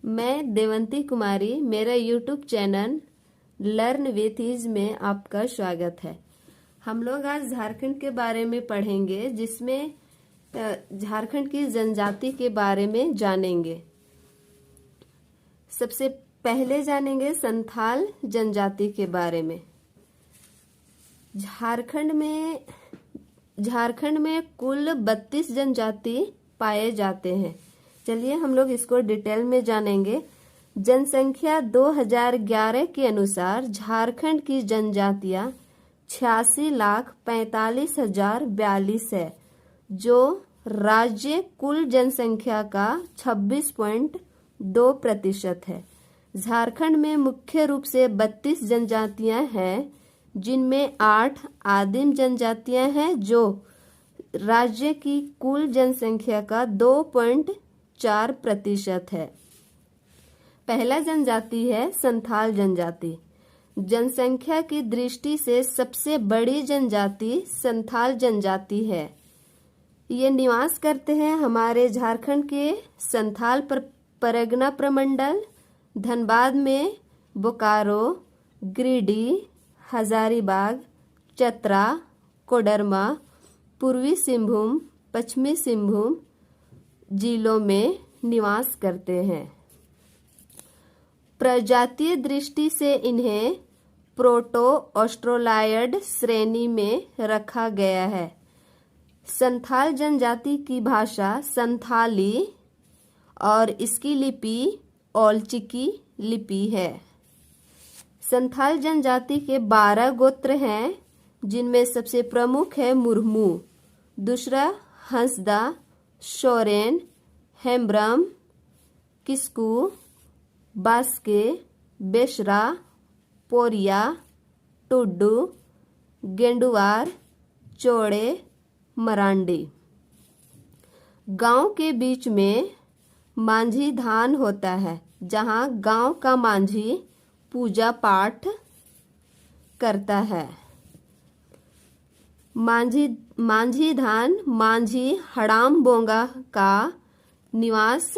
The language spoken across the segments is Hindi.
मैं देवंती कुमारी, मेरा YouTube channel learn with ease में आपका स्वागत है। हम लोग आज झारखंड के बारे में पढ़ेंगे, जिसमें झारखंड की जनजाति के बारे में जानेंगे। सबसे पहले जानेंगे संथाल जनजाति के बारे में। झारखंड में कुल 32 जनजाति पाए जाते हैं। चलिए हम लोग इसको डिटेल में जानेंगे। जनसंख्या 2011 के अनुसार झारखंड की जनजातियां 86,45,042 है, जो राज्य कुल जनसंख्या का 26.2% है। झारखंड में मुख्य रूप से 32 जनजातियां हैं, जिनमें 8 आदिम जनजातियां हैं, जो राज्य की कुल जनसंख्या का 2.4% है। पहला जनजाति है संथाल जनजाति। जनसंख्या की दृष्टि से सबसे बड़ी जनजाति संथाल जनजाति है। ये निवास करते हैं हमारे झारखंड के संथाल परगना प्रमंडल, धनबाद में, बोकारो, गिरिडीह, हजारीबाग, चतरा, कोडरमा, पूर्वी सिंहभूम, पश्चिमी सिंहभूम जिलों में निवास करते हैं। प्रजातीय दृष्टि से इन्हें प्रोटो ऑस्ट्रोलायड श्रेणी में रखा गया है। संथाल जनजाति की भाषा संथाली और इसकी लिपि औलचिकी लिपि है। संथाल जनजाति के 12 गोत्र हैं, जिनमें सबसे प्रमुख है मुर्मू, दूसरा हंसदा, सोरेन, हेम्ब्रम, किस्कू, बास्के, बेसरा, पोरिया, टुड्डू, गेंडुआर, चौड़े, मरांडी। गांव के बीच में मांझी धान होता है, जहां गांव का मांझी पूजा पाठ करता है। मांझी धान मांझी हड़ाम बोंगा का निवास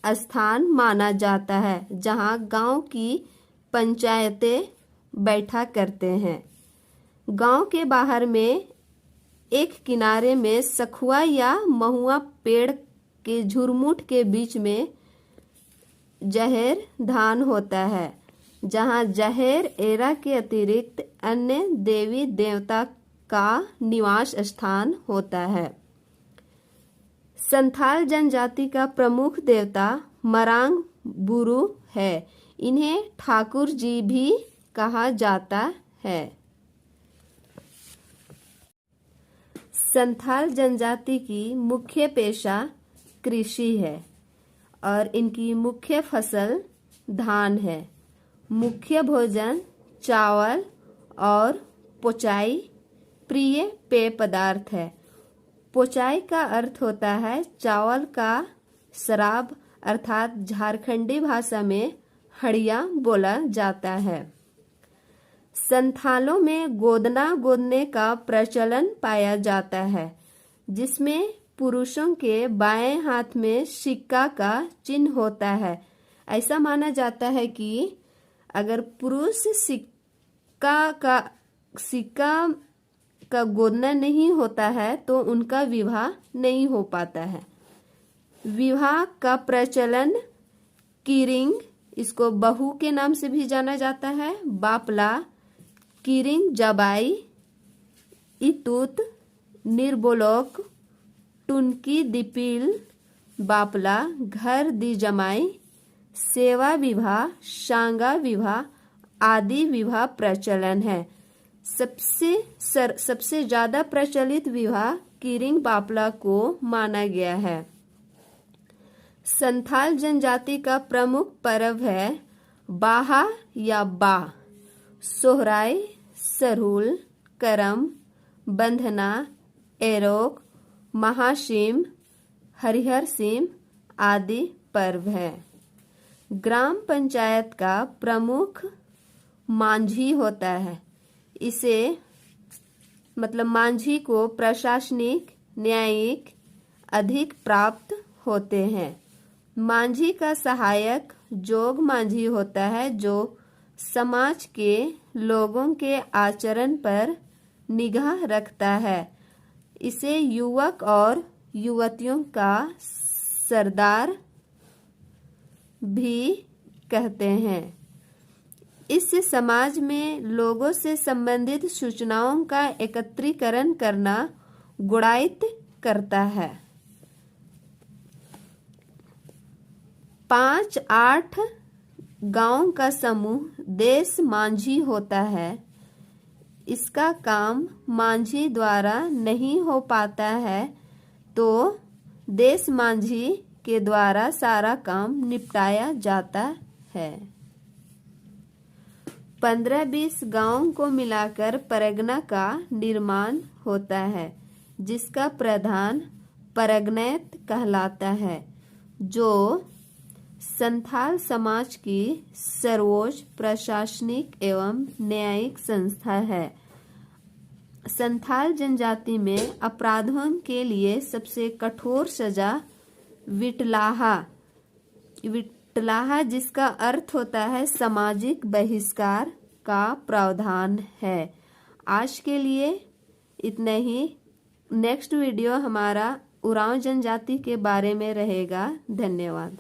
स्थान माना जाता है, जहां गांव की पंचायतें बैठा करते हैं। गांव के बाहर में एक किनारे में सखुआ या महुआ पेड़ के झुरमुट के बीच में जहेर धान होता है, जहां जहेर एरा के अतिरिक्त अन्य देवी देवता का निवास स्थान होता है। संथाल जनजाति का प्रमुख देवता मरांग बुरु है। इन्हें ठाकुर जी भी कहा जाता है। संथाल जनजाति की मुख्य पेशा कृषि है और इनकी मुख्य फसल धान है। मुख्य भोजन चावल और पोचाई प्रिय पेय पदार्थ है। पोचाई का अर्थ होता है चावल का शराब, अर्थात झारखंडी भाषा में हड़िया बोला जाता है। संथालों में गोदना गोदने का प्रचलन पाया जाता है, जिसमें पुरुषों के बाएं हाथ में सिक्का का चिन्ह होता है। ऐसा माना जाता है कि अगर पुरुष सिक्का का गोदना नहीं होता है तो उनका विवाह नहीं हो पाता है। विवाह का प्रचलन कीरिंग, इसको बहू के नाम से भी जाना जाता है, बापला, कीरिंग जबाई, इतुत, निर्बोलोक, टुनकी दिपिल, बापला, घर दी जमाई, सेवा विवाह, शांगा विवाह आदि विवाह प्रचलन है। सबसे ज्यादा प्रचलित विवाह कीरिंग बापला को माना गया है। संथाल जनजाति का प्रमुख पर्व है बाहा या बा, सोहराय, सरहुल, करम, बंधना, एरोक, महाशिम, हरिहर सिम आदि पर्व है। ग्राम पंचायत का प्रमुख मांझी होता है। इसे मांझी को प्रशासनिक न्यायिक अधिक प्राप्त होते हैं। मांझी का सहायक जोग मांझी होता है जो समाज के लोगों के आचरण पर निगाह रखता है। इसे युवक और युवतियों का सरदार भी कहते हैं। इस समाज में लोगों से संबंधित सूचनाओं का एकत्रीकरण करना गुणायित करता है। 5-8 गांव का समूह देश मांझी होता है। इसका काम मांझी द्वारा नहीं हो पाता है तो देश मांझी के द्वारा सारा काम निपटाया जाता है। 15-20 गांवों को मिलाकर परगना का निर्माण होता है, जिसका प्रधान परगनैत कहलाता है, जो संथाल समाज की सर्वोच्च प्रशासनिक एवं न्यायिक संस्था है। संथाल जनजाति में अपराधों के लिए सबसे कठोर सजा विटलाहा जिसका अर्थ होता है सामाजिक बहिष्कार का प्रावधान है। आज के लिए इतना ही। नेक्स्ट वीडियो हमारा उरांव जनजाति के बारे में रहेगा। धन्यवाद।